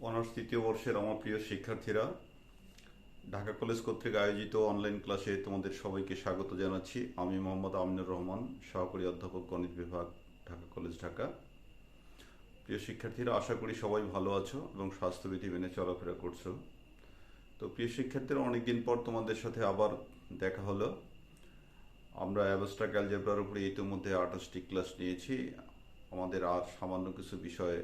Honours তৃতীয় বর্ষের আমার প্রিয় শিক্ষার্থীরা, ঢাকা কলেজ কর্তৃক আয়োজিত অনলাইন ক্লাসে তোমাদের সবাইকে স্বাগত জানাচ্ছি। আমি মোহাম্মদ আমিনুর রহমান, সহকারী অধ্যাপক, গণিত বিভাগ, ঢাকা কলেজ, ঢাকা। প্রিয় শিক্ষার্থীরা, আশা করি সবাই ভালো আছো এবং স্বাস্থ্যবিধি মেনে চলাফেরা করছো। তো প্রিয় শিক্ষার্থীরা, অনেকদিন পর তোমাদের সাথে আবার দেখা হলো। আমরা অ্যাবস্ট্রাক্ট অ্যালজেব্রার উপরে ইতিমধ্যে 28টি ক্লাস নিয়েছি। আমাদের আর সামান্য কিছু বিষয়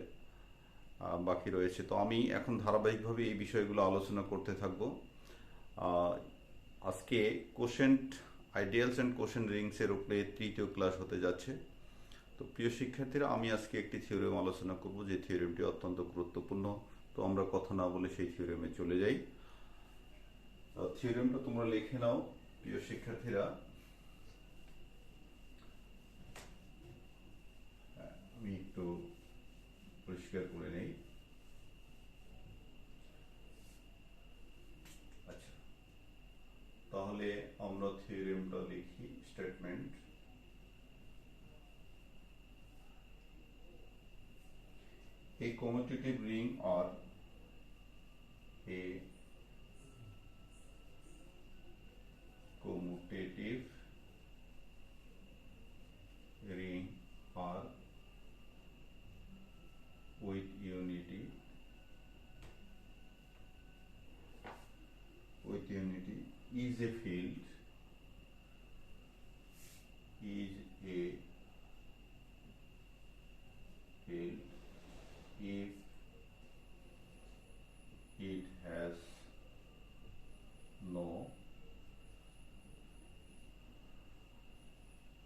বাকি রয়েছে। তো আমি এখন ধারাবাহিকভাবে এই বিষয়গুলো আলোচনা করতে থাকবো। আহ, আজকে কোশেন্ট আইডিয়ালস অ্যান্ড কোশেন্ট রিংসের উপরে তৃতীয় ক্লাস হতে যাচ্ছে। তো প্রিয় শিক্ষার্থীরা, আমি আজকে একটি থিওরেম আলোচনা করব, যে থিওরেমটি অত্যন্ত গুরুত্বপূর্ণ। তো আমরা কথা না বলে সেই থিওরেমে চলে যাই। থিওরেমটা তোমরা লিখে নাও প্রিয় শিক্ষার্থীরা। আমি একটু পরিষ্কার করে নেই। আচ্ছা, তাহলে আমরা থিওরেমটা লিখি। Statement: a commutative ring or a commutative ring are with unity is a field if it has no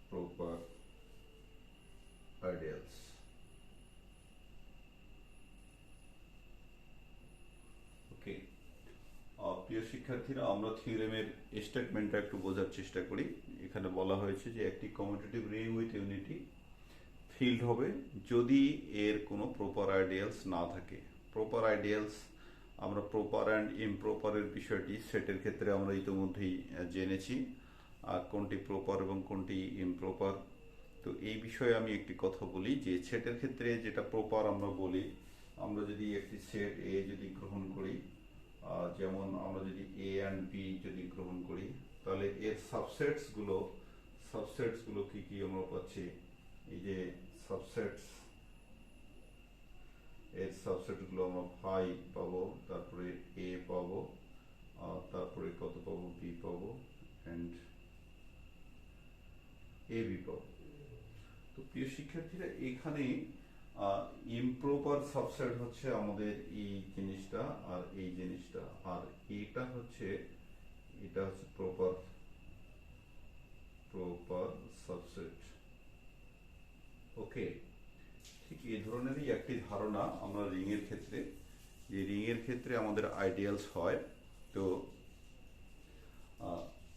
proper ideals. ওকে, প্রিয় শিক্ষার্থীরা, আমরা থিওরেমের স্টেটমেন্টটা একটু বোঝার চেষ্টা করি। এখানে বলা হয়েছে যে একটি commutative ring with unity field হবে যদি এর কোনো প্রপার আইডিয়ালস না থাকে। প্রপার আইডিয়ালস, আমরা প্রপার অ্যান্ড ইমপ্রপারের বিষয়টি সেটের ক্ষেত্রে আমরা ইতিমধ্যেই জেনেছি, আর কোনটি প্রপার এবং কোনটি ইমপ্রপার। তো এই বিষয়ে আমি একটি কথা বলি, যে সেটের ক্ষেত্রে যেটা প্রপার আমরা বলি, আমরা যদি একটি সেট এ যদি গ্রহণ করি, যেমন আমরা যদি এ অ্যান্ড বি যদি গ্রহণ করি, তাহলে এর সাবসেটসগুলো কি কি আমরা পাচ্ছি। এই যে সাবসেটস, এর সাবসেটগুলো আমরা ফাই পাবো, তারপরে এ পাবো, তারপরে কত পাবো, বি পাবো, অ্যান্ড এ বি পাবো। তো প্রিয় শিক্ষার্থীরা, এখানে ইমপ্রপার সাবসেট হচ্ছে আমাদের এই জিনিসটা আর এই জিনিসটা, আর এটা হচ্ছে প্রপার সাবসেট। ওকে, ঠিক এই ধরনেরই একটি ধারণা আমরা রিং এর ক্ষেত্রে, যে রিং এর ক্ষেত্রে আমাদের আইডিয়ালস হয়। তো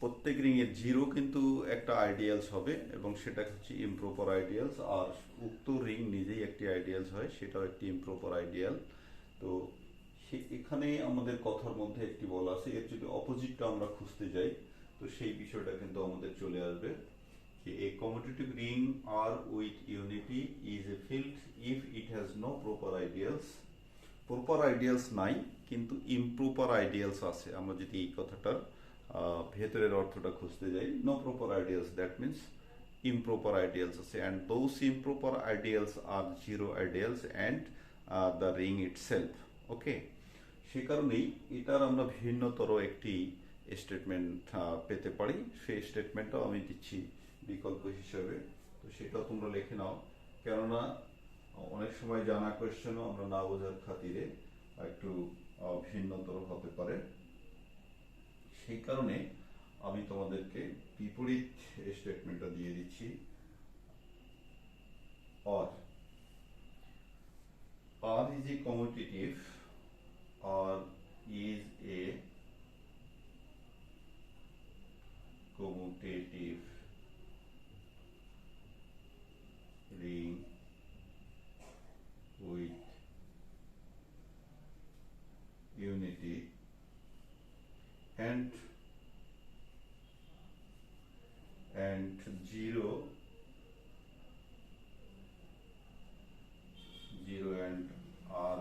প্রত্যেক রিং এর জিরো কিন্তু একটা আইডিয়ালস হবে, এবং সেটা হচ্ছে ইমপ্রপার আইডিয়ালস। আর উক্ত রিং নিজেই একটি আইডিয়ালস হয়, সেটাও একটি ইমপ্রপার আইডিয়াল। তো এখানে আমাদের কথার মধ্যে একটি বলা আছে, এর যদি অপোজিটটা আমরা খুঁজতে যাই, তো সেই বিষয়টা কিন্তু আমাদের চলে আসবে। A commutative ring R with unity is a field if it has no proper ideals. Proper ideals নাই, কিন্তু ইমপ্রপার আইডিয়ালস আছে। আমরা যদি এই কথাটার ভেতরের অর্থটা খুঁজতে যাই, no proper ideals, that means improper ideals আছে, and those improper ideals are zero ideals and the ring itself. Okay, সে কারণেই এটার আমরা ভিন্নতর একটি স্টেটমেন্ট পেতে পারি। সেই স্টেটমেন্টটাও আমি দিচ্ছি বিকল্প হিসেবে। তো সেটাও তোমরা লিখে নাও, কেননা অনেক সময় জানা কোয়েশ্চেনও আমরা না বোঝার খাতিরে একটু ভিন্নতর হতে পারে। সেই কারণে আমি তোমাদেরকে বিপরীত স্টেটমেন্টটা দিয়ে দিচ্ছি। or is a commutative, or is a commutative ring with unity and zero and R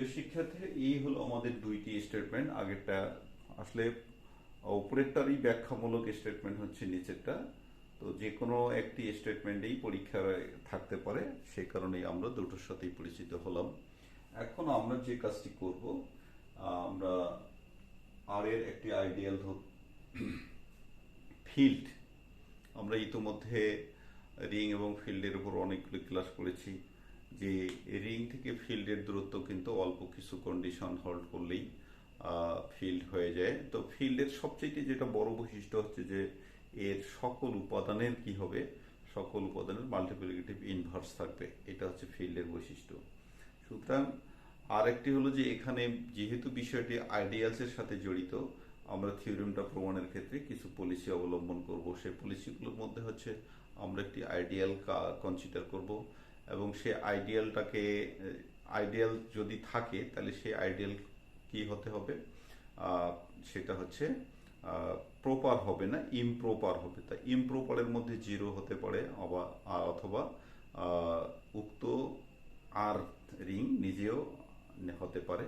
প্রিয় শিক্ষার্থী, এই হলো আমাদের দুইটি স্টেটমেন্ট। আগেরটা আসলে উপরেরটারই ব্যাখ্যামূলক স্টেটমেন্ট হচ্ছে নিচেরটা। তো যে কোনো একটি স্টেটমেন্টেই পরীক্ষায় থাকতে পারে, সেই কারণেই আমরা দুটোর সাথেই পরিচিত হলাম। এখন আমরা যে কাজটি করব, আমরা আর এর একটি আইডিয়াল ফিল্ড, আমরা ইতোমধ্যে রিং এবং ফিল্ডের উপর অনেকগুলো ক্লাস করেছি যে রিং থেকে ফিল্ডের দূরত্ব কিন্তু অল্প কিছু কন্ডিশন হোল্ড করলেই ফিল্ড হয়ে যায়। তো ফিল্ডের সবচেয়ে যেটা বড় বৈশিষ্ট্য হচ্ছে যে এর সকল উপাদানের কি হবে, সকল উপাদানের মাল্টিপ্লিকেটিভ ইনভার্স থাকবে। এটা হচ্ছে ফিল্ডের বৈশিষ্ট্য। সুতরাং আরেকটি হলো যে এখানে যেহেতু বিষয়টি আইডিয়ালসের সাথে জড়িত, আমরা থিওরেমটা প্রমাণের ক্ষেত্রে কিছু পলিসি অবলম্বন করব। সেই পলিসিগুলোর মধ্যে হচ্ছে আমরা একটি আইডিয়াল কনসিডার করব, এবং সেই আইডিয়াল যদি থাকে তাহলে সেই আইডিয়াল কি হতে হবে, সেটা হচ্ছে প্রপার হবে না, ইমপ্রপার হবে। তা ইমপ্রপারের মধ্যে জিরো হতে পারে, অথবা উক্ত আর রিং নিজেও হতে পারে।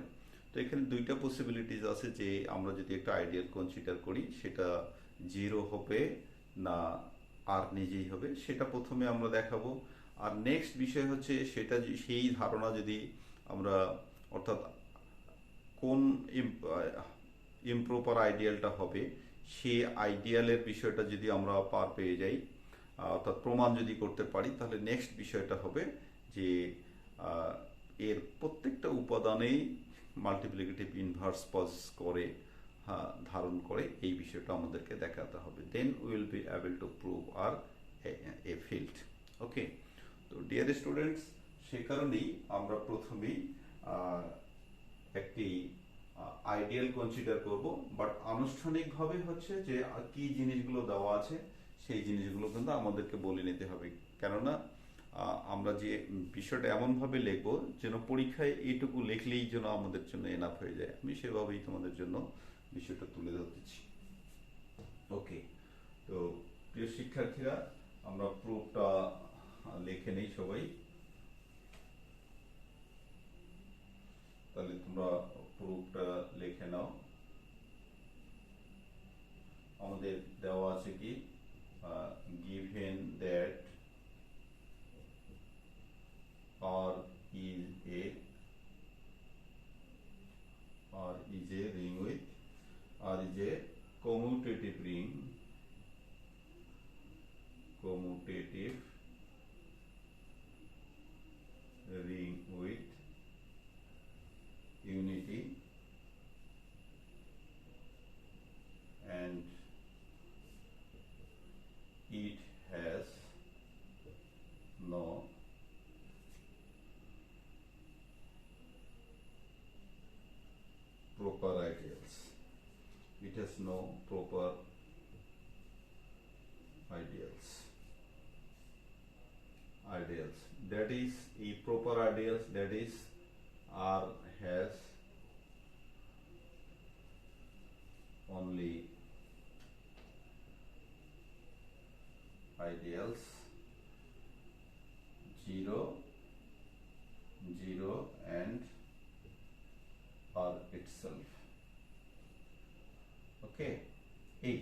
তো এখানে দুইটা পসিবিলিটিস আছে যে আমরা যদি একটা আইডিয়াল কনসিডার করি সেটা জিরো হবে না আর নিজেই হবে, সেটা প্রথমে আমরা দেখাবো। আর নেক্সট বিষয় হচ্ছে সেটা সেই ধারণা যদি আমরা, অর্থাৎ কোন ইমপ্রপার আইডিয়ালটা হবে সেই আইডিয়ালের বিষয়টা যদি আমরা পার পেয়ে যাই, অর্থাৎ প্রমাণ যদি করতে পারি, তাহলে নেক্সট বিষয়টা হবে যে এর প্রত্যেকটা উপাদানেই মাল্টিপ্লিকেটিভ ইনভার্স করে, ধারণ করে, এই বিষয়টা আমাদেরকে দেখাতে হবে। Then will be able to prove R a field. Okay, তো ডিয়ার স্টুডেন্টস, সে কারণেই আমরা প্রথমেই একটি আইডিয়াল কনসিডার করব, বাট আনুষ্ঠানিকভাবে হচ্ছে যে কি জিনিসগুলো দেওয়া আছে সেই জিনিসগুলো কিন্তু আমাদেরকে বলে নিতে হবে। কেননা আমরা যে বিষয়টা এমনভাবে লিখবো যেন পরীক্ষায় এইটুকু লিখলেই যেন আমাদের জন্য এনাফ হয়ে যায়। আমি সেভাবেই তোমাদের জন্য বিষয়টা তুলে ধরতেছি। ওকে, তো প্রিয় শিক্ষার্থীরা, আমরা প্রুফটা লিখে নেই সবাই। তাহলে তোমরা প্রুফটা লিখে নাও। আমাদের দেওয়া আছে কি, given that R is a ring with R is a commutative ring, with unity and it has no proper ideals. It has no proper ideals. That is a proper ideals, that is R has only ideals 0, 0 and R itself. ওকে, এই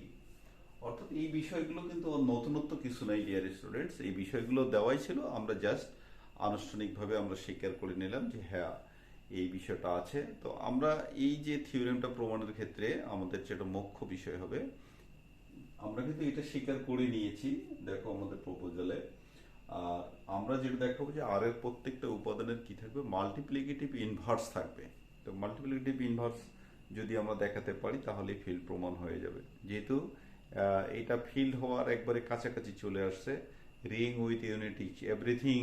অর্থাৎ এই বিষয়গুলো কিন্তু নতুনত্ব কিছু নাই dear students. এই বিষয়গুলো দেওয়াই ছিল, আমরা জাস্ট আনুষ্ঠানিকভাবে আমরা স্বীকার করে নিলাম যে হ্যাঁ এই বিষয়টা আছে। তো আমরা এই যে থিওরেমটা প্রমাণের ক্ষেত্রে আমাদের যেটা মুখ্য বিষয় হবে, আমরা কিন্তু এটা স্বীকার করে নিয়েছি। দেখো আমাদের প্রপোজালে আমরা যেটা দেখাবো যে আর এর প্রত্যেকটা উপাদানের কি থাকবে, মাল্টিপ্লিকেটিভ ইনভার্স থাকবে। তো মাল্টিপ্লিকেটিভ ইনভার্স যদি আমরা দেখাতে পারি তাহলে ফিল্ড প্রমাণ হয়ে যাবে। যেহেতু এটা ফিল্ড হওয়ার একবারে কাছাকাছি চলে আসছে, ring with unity everything,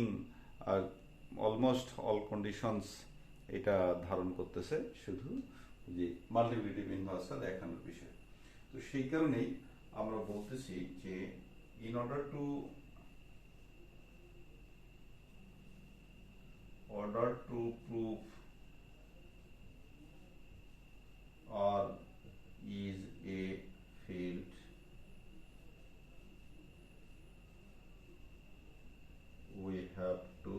almost all conditions এটা ধারণ করতেছে, শুধু যে মাল্টিপ্লিকেটিভ ইনভার্সটা দেখানোর বিষয়। তো সেই কারণেই আমরা বলতেছি যে in order to prove R is a field, we have to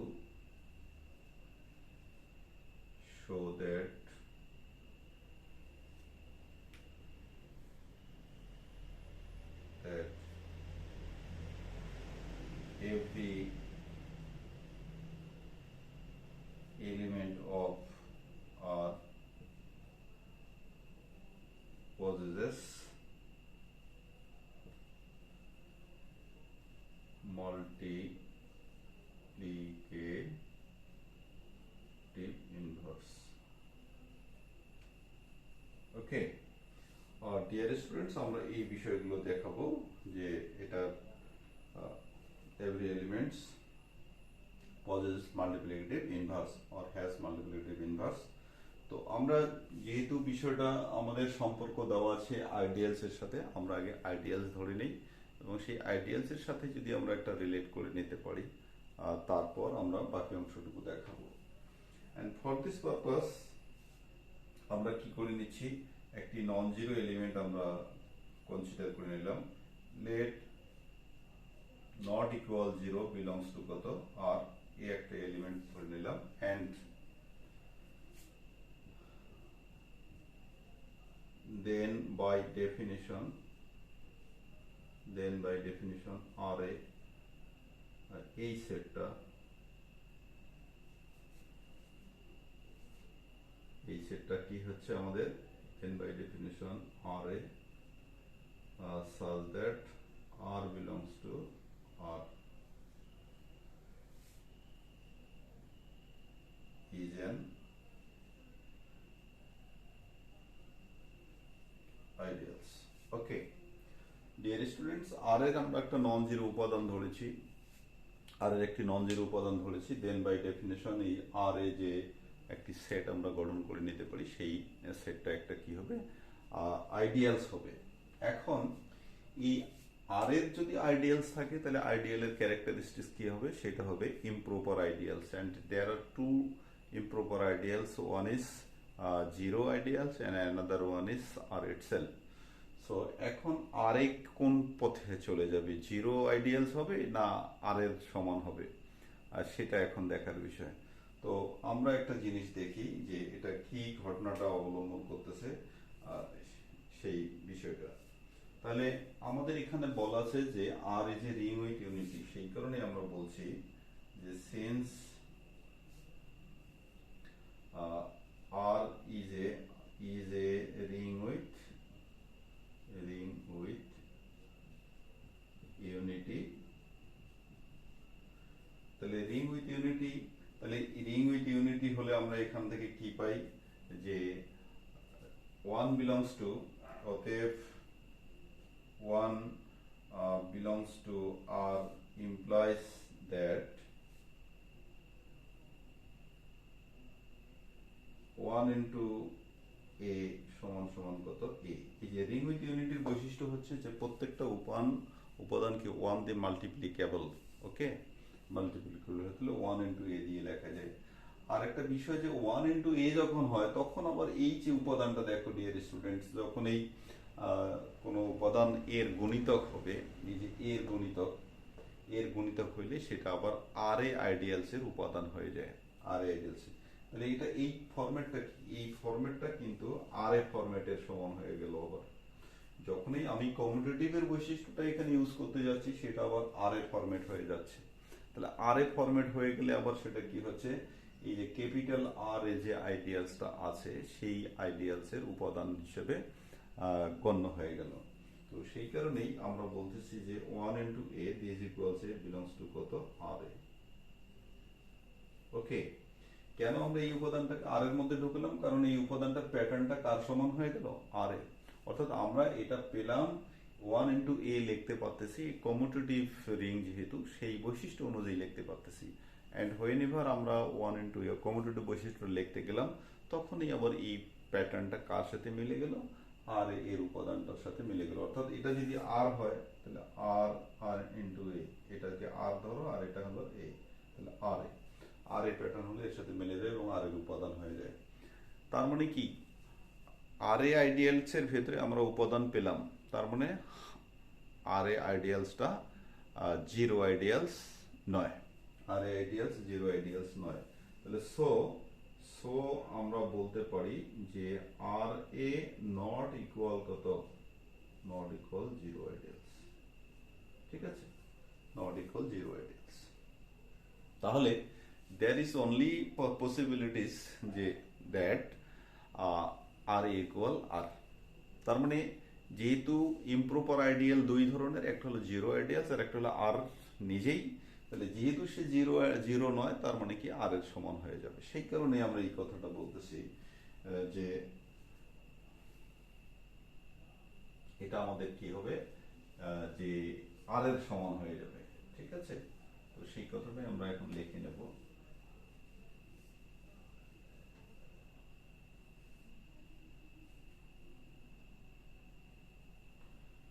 show that every element of R possesses multiplicative inverse. Okay, dear students, আমরা এই বিষয়গুলো দেখাবো যে এটা every elements possesses multiplicative inverse or has multiplicative inverse. তো আমরা যেহেতু বিষয়টা আমাদের সম্পর্ক দেওয়া আছে আইডিয়ালস এর সাথে, আমরা আগে আইডিয়ালস ধরে নেই এবং সেই আইডিয়ালস এর সাথে যদি আমরা একটা রিলেট করে নিতে পারি, তারপর আমরা বাকি অংশটুকু দেখাবো। এন্ড ফর দিস পারপাস আমরা কি করে নিচ্ছি, একটি নন জিরো এলিমেন্ট আমরা কনসিডার করে নিলাম। Let not equal zero belongs to কত, আর এই একটা এলিমেন্ট ধরে নিলাম। And then by definition R a এই সেটটা কি হচ্ছে আমাদের, then by definition R a such that R belongs to R is an ideals. Okay dear students, R এর আমরা একটা নন জিরো উপাদান ধরেছি, আর এর একটি নন জিরো উপাদান ধরেছি। দেন বাই ডেফিনেশন এই আর এ যে একটি সেট আমরা গঠন করে নিতে পারি, সেই সেটটা একটা কি হবে, আইডিয়ালস হবে। এখন এই আর এর যদি আইডিয়ালস থাকে তাহলে আইডিয়ালের ক্যারেক্টারিস্টিক্স কি হবে, সেটা হবে improper ideals. And there are two improper ideals, one is zero ideals and another one is R itself. So এখন আর এ কোন পথে চলে যাবে, জিরো আইডিয়ালস হবে না আর এর সমান হবে, আর সেটা এখন দেখার বিষয়। তো আমরা একটা জিনিস দেখি যে এটা কি ঘটনাটা অবলম্বন করতেছে, সেই বিষয়টা। তাহলে আমাদের এখানে বলা আছে যে R is a ring with unity, সেই কারণে আমরা বলছি যে since R is a ring with unity. তাহলে রিং উইথ ইউনিটি, তাহলে রিং উইথ ইউনিটি হলে আমরা এখান থেকে কি পাই, যে ওয়ান বিলংস টু, অতএব one belongs to R implies that 1 into a সমান সমান কত, a। এই যে রিং উইথ ইউনিটির বৈশিষ্ট্য হচ্ছে যে প্রত্যেকটা উপাদানকে 1 দিয়ে মাল্টিপ্লিকেবল। ওকে, মাল্টিপ্লিকেবল হলে 1 into a দিয়ে লেখা যায়। আর একটা বিষয় যে 1 into a যখন হয়, তখন আবার এই যে উপাদানটা দেখো ডিয়ার স্টুডেন্টস, যখন এই কোন উপাদান এর গুণিতক হবে, এই যে এর গুণিতক হইলে সেটা আবার আর এ আইডিয়ালস এর উপাদান হয়ে যায়, আর এ আইডিয়ালস। তাহলে এটা এই ফরম্যাটটা কিন্তু আর এ ফরম্যাটের সমান হয়ে গেল। আবার যখনই আমি কমিউটেটিভের বৈশিষ্ট্যটা এখানে ইউজ করতে যাচ্ছি, সেটা আবার আর এ ফরম্যাট হয়ে যাচ্ছে। তাহলে আর এ ফরম্যাট হয়ে গেলে আবার সেটা কি হচ্ছে, এই যে ক্যাপিটাল আর এ যে আইডিয়ালসটা আছে, সেই আইডিয়ালস এর উপাদান হিসেবে গণ্য হয়ে গেল। তো সেই কারণেই আমরা বলতেছি যে 1 into a this equals a belongs to কত, আর এ। ওকে, কেন আমরা এই উপাদানটাকে আর এর মধ্যে ঢুকলাম, কারণ এই উপাদানটার প্যাটার্নটা কার সমান হয়ে গেল, আর এ। অর্থাৎ আমরা এটা পেলাম 1 into a লিখতে পারতেছি, কমিউটেটিভ রিং যেহেতু, সেই বৈশিষ্ট্য অনুযায়ী লিখতে পারতেছি। এন্ড হোয়েনেভার আমরা 1 into a কমিউটেটিভ বৈশিষ্ট্য লিখতে গেলাম, তখনই আবার এই প্যাটার্নটা কার সাথে মিলে গেল, আর এর উপাদানটার সাথে মিলে গেল। অর্থাৎ এটা যদি আর হয় তাহলে আর ইন্টু এ, এটাকে আর ধরো আর এটা হলো এ, তাহলে আর এ প্যাটার্ন হলে এর সাথে মিলে যায় এবং আর এর উপাদান হয়ে যায়। তার মানে কি, আর এ আইডিয়ালস এর ভেতরে আমরা উপাদান পেলাম, তার মানে আর এ আইডিয়ালসটা জিরো আইডিয়ালস নয়, আর এ আইডিয়ালস জিরো আইডিয়ালস নয়। তাহলে সো আমরা বলতে পারি যে আর এ নট ইকুয়াল কত, নট ইকুয়াল জিরো আইডিয়ালস। ঠিক আছে, নট ইকুয়াল জিরো আইডিয়ালস। তাহলে there is only possibilities যে that আর ইকুয়াল আর, তার মানে যেহেতু ইমপ্রপার আইডিয়াল দুই ধরনের, একটা হলো জিরো আইডিয়ালস আর একটা হলো আর নিজেই, তাহলে যেহেতু সে জিরো জিরো নয় তার মানে কি আর এর সমান হয়ে যাবে। সেই কারণে আমরা এই কথাটা বলতেছি যে এটা আমাদের কি হবে, যে আর এর সমান হয়ে যাবে। ঠিক আছে, তো সেই কথাটাই আমরা এখন লিখে নেব।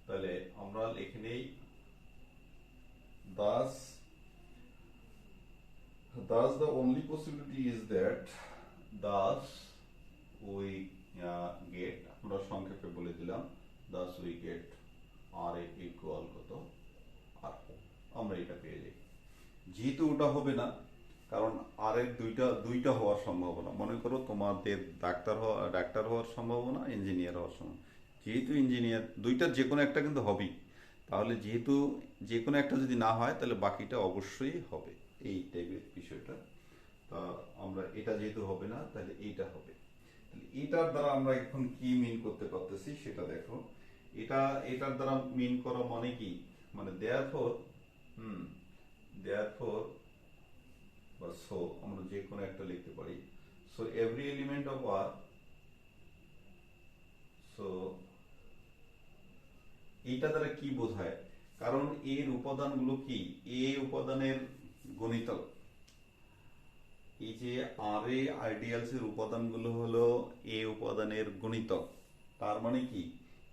তাহলে আমরা লিখে নেই thus the only possibility is that thus we get, আমরা সংক্ষেপে বলে দিলাম thus we get r equal কত r, আমরা এটা পেয়ে যাই। যেহেতু ওটা হবে না, কারণ আর এর দুইটা হওয়ার সম্ভাবনা, মনে করো তোমাদের ডাক্তার হওয়ার সম্ভাবনা, ইঞ্জিনিয়ার হওয়ার সম্ভাবনা, যেহেতু ইঞ্জিনিয়ার দুইটার যে কোনো একটা কিন্তু হবেই, তাহলে যেহেতু যে কোনো একটা যদি না হয় তাহলে বাকিটা অবশ্যই হবে, এই টাইপের বিষয়টা। তা আমরা এটা যেহেতু হবে না তাহলে এইটা হবে। তাহলে এটার দ্বারা আমরা এখন কি মিন করতে পারতেছি সেটা দেখো। এটার দ্বারা মিন করা মানে কি, মানে দেয়ারফর বা সো আমরা যে কোনো একটা লিখতে পারি। So every element of R, so এইটা দ্বারা কি বোঝায়, কারণ এর উপাদানগুলো কি, এ উপাদানের গণিতক, এই যে আর এ আইডিয়ালস এর উপাদানগুলো হলো এ উপাদানের গণিতক, তার মানে কি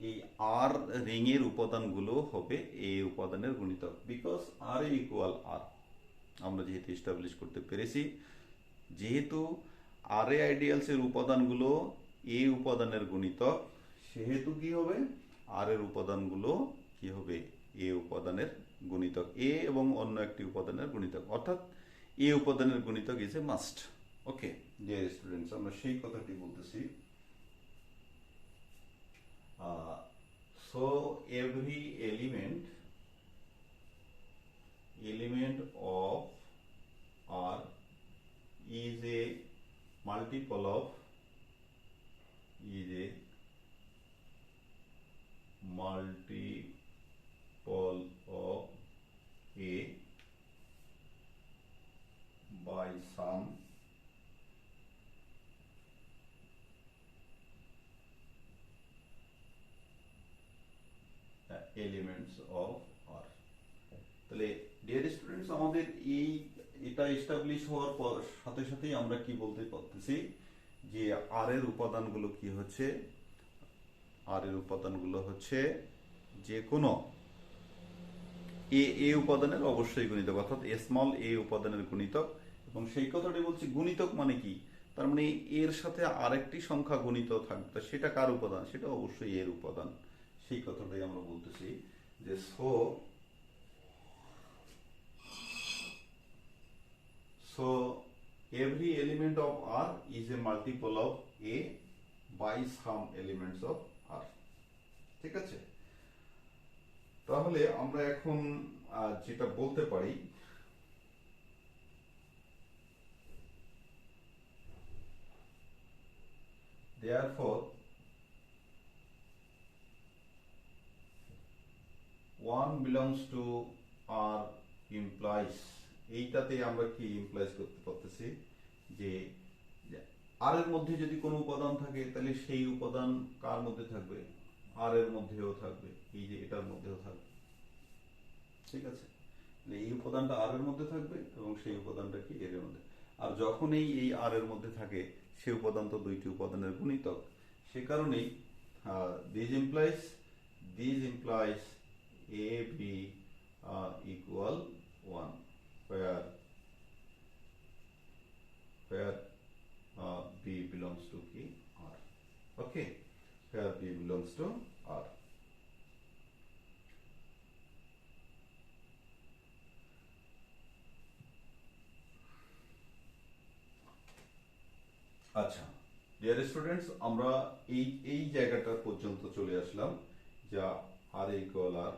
এই আর রিং এর উপাদানগুলো হবে এ উপাদানের গণিতক, বিকজ আর এ ইকুয়াল আর, আমরা যেহেতু এস্টাবলিশ করতে পেরেছি যেহেতু আর এ আইডিয়ালস এর উপাদানগুলো এ উপাদানের গণিতক, সেহেতু কি হবে আর এর উপাদানগুলো কি হবে এ উপাদানের গণিতক, এ এবং অন্য একটি উপাদানের গণিতক, অর্থাৎ এ উপাদানের গণিতক is a must. Okay dear students, আমরা সেই কথাটি বলতেছি। So every element of R is a multiple of A by some elements of R। তাহলে ডিয়ার স্টুডেন্টস, আমাদের এটা এস্টাবলিশ হওয়ার সাথে সাথেই আমরা কি বলতে পারতেছি যে আর এর উপাদানগুলো কি হচ্ছে, আর এর উপাদানগুলো হচ্ছে যে কোনো এ উপাদানের অবশ্যই গুণিতক, অর্থাৎ স্মল এ উপাদানের গুণিতক। এবং সেই কথাটি বলছি গুণিতক মানে কি, তার মানে এর সাথে আরেকটি সংখ্যা গুণিত থাকবে, সেটা কার উপাদান, সেটা অবশ্যই এর উপাদান। সেই কথাটাই আমরা বলতেছি যে so every element of R is a multiple of A by some elements of R। ঠিক আছে, তাহলে আমরা এখন যেটা বলতে পারি, therefore one belongs to R implies, এইটাতে আমরা কি ইমপ্লাইজ করতে পারতেছি যে আর এর মধ্যে যদি কোনো উপাদান থাকে তাহলে সেই উপাদান কার মধ্যে থাকবে, আর এর মধ্যেও থাকবে, এই যে এটার মধ্যেও থাকবে। ঠিক আছে, এই উপাদানটা আর এর মধ্যে থাকবে এবং সেই উপাদানটা কি এর মধ্যে, আর যখনই এই আর এর মধ্যে থাকে সেই উপাদান তো দুইটি উপাদানের গুণিতক, সে কারণেই this implies a b equal 1 where b belongs to কি r। okay, where b belongs to r। আচ্ছা ডিয়ার স্টুডেন্টস, আমরা এই জায়গাটা পর্যন্ত চলে আসলাম, যা আর ইকুয়াল আর,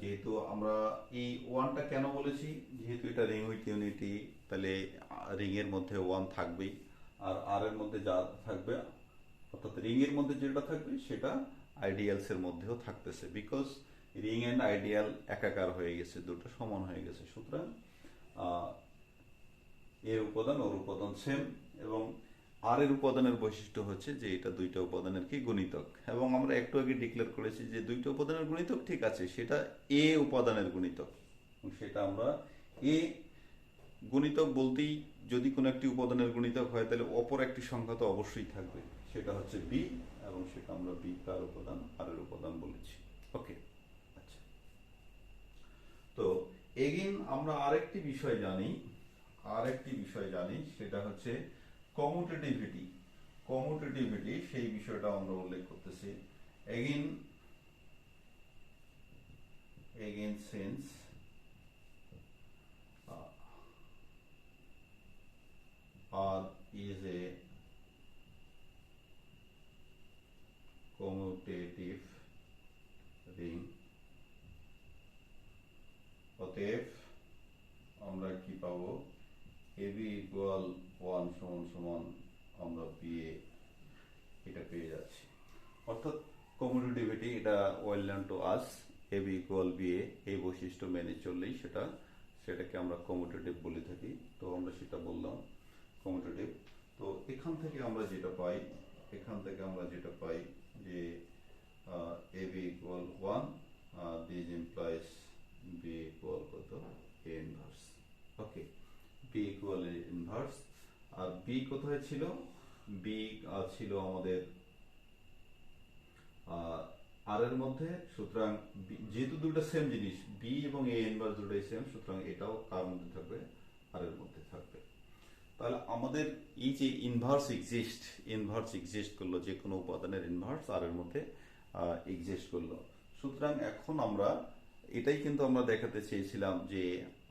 যেহেতু আমরা এই ওয়ানটা কেন বলেছি, যেহেতু এটা রিং উইথ ইউনিটি, তাহলে রিং এর মধ্যে ওয়ান থাকবেই, আর আর এর মধ্যে যা থাকবে, অর্থাৎ রিং এর মধ্যে যেটা থাকবে সেটা আইডিয়ালস এর মধ্যেও থাকতেছে, বিকজ রিং এন্ড আইডিয়াল একাকার হয়ে গেছে, দুটো সমান হয়ে গেছে। সুতরাং এর উপাদান ওর উপাদান সেম, এবং আর এর উপাদানের বৈশিষ্ট্য হচ্ছে যে এটা দুইটা উপাদানের কি গুণিতক, এবং আমরা একটু আগে ডিক্লেয়ার করেছি যে দুইটা উপাদানের গুণিতক ঠিক আছে, সেটা এ উপাদানের গুণিতক, এবং সেটা আমরা এ গুণিতক বলতেই যদি কোনো একটি উপাদানের গুণিতক হয় তাহলে অপর একটি সংখ্যা তো অবশ্যই থাকবে, সেটা হচ্ছে বি, এবং সেটা আমরা বি কার উপাদান, আর এর উপাদান বলেছি। ওকে, আচ্ছা। তো এগেইন আমরা আরেকটি বিষয় জানি, সেটা হচ্ছে কমিউটেটিভিটি। সেই বিষয়টা আমরা উল্লেখ করতেছি। Again since R is a commutative ring, অতএব আমরা কি পাবো, AB ইকুয়াল 1 সমান সমান আমরা BA এটা পেয়ে যাচ্ছি। অর্থাৎ কমিউটেটিভিটি এটা well known to us, AB equal BA এই বৈশিষ্ট্য মেনে চললেই সেটাকে আমরা কমিউটেটিভ বলে থাকি। তো আমরা সেটা বললাম কমিউটেটিভ। তো এখান থেকে আমরা যেটা পাই যে AB equal 1, this implies B equal কত, A inverse. Okay, B equal A inverse. আর B কোথায় ছিল, B ছিল আমাদের আর এর মধ্যে। সুতরাং যেহেতু দুটো সেম জিনিস, B এবং A ইনভার্স দুটোই সেম, সুতরাং এটাও কার মধ্যে থাকবে, আর এর মধ্যে থাকবে। তাহলে আমাদের এই যে ইনভার্স এক্সিস্ট করলো, যে কোনো উপাদানের ইনভার্স আর এর মধ্যে এক্সিস্ট করলো। সুতরাং এখন আমরা এটাই কিন্তু আমরা দেখাতে চেয়েছিলাম যে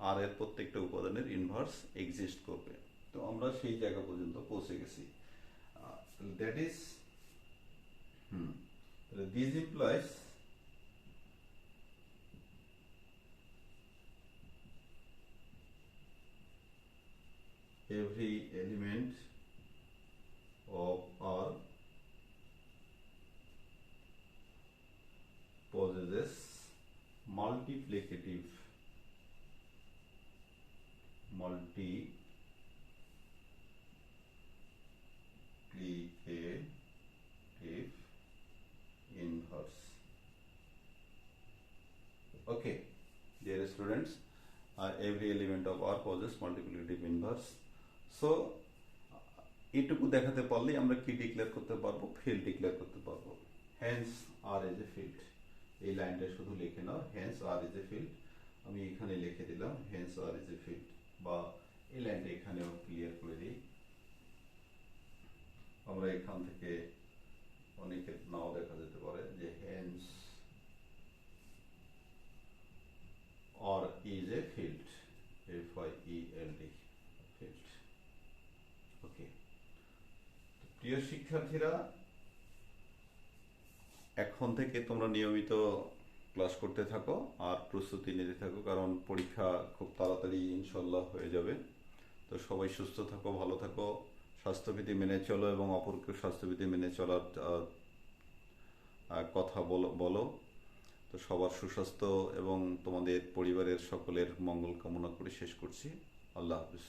আর এর প্রত্যেকটা উপাদানের ইনভার্স এক্সিস্ট করবে। তো আমরা সেই জায়গা পর্যন্ত পৌঁছে গেছি। That is this implies every element of R possesses multiplicative inverse. Okay, dear students, every element of R possesses multiplicative inverse. So এটুকু দেখাতে পারলেই আমরা কি ডিক্লেয়ার করতে পারবো, ফিল্ড ডিক্লেয়ার করতে পারবো। Hence R is a field, এই লাইনটা শুধু লিখে নাও, hence R is a field. আমি এখানে লিখে দিলাম hence R is a field, বা এই লাইনটা এখানেও ক্লিয়ার করে দিই। আমরা এখান থেকে অনেকের নাও দেখা যেতে পারে যে hence R is a field, FIELD field. Okay, প্রিয় শিক্ষার্থীরা, এখন থেকে তোমরা নিয়মিত ক্লাস করতে থাকো আর প্রস্তুতি নিতে থাকো, কারণ পরীক্ষা খুব তাড়াতাড়ি ইনশাল্লাহ হয়ে যাবে। তো সবাই সুস্থ থাকো, ভালো থাকো, স্বাস্থ্যবিধি মেনে চলো, এবং অপরকে স্বাস্থ্যবিধি মেনে চলার কথা বলো। তো সবার সুস্বাস্থ্য এবং তোমাদের পরিবারের সকলের মঙ্গল কামনা করে শেষ করছি। আল্লাহ হাফিজ।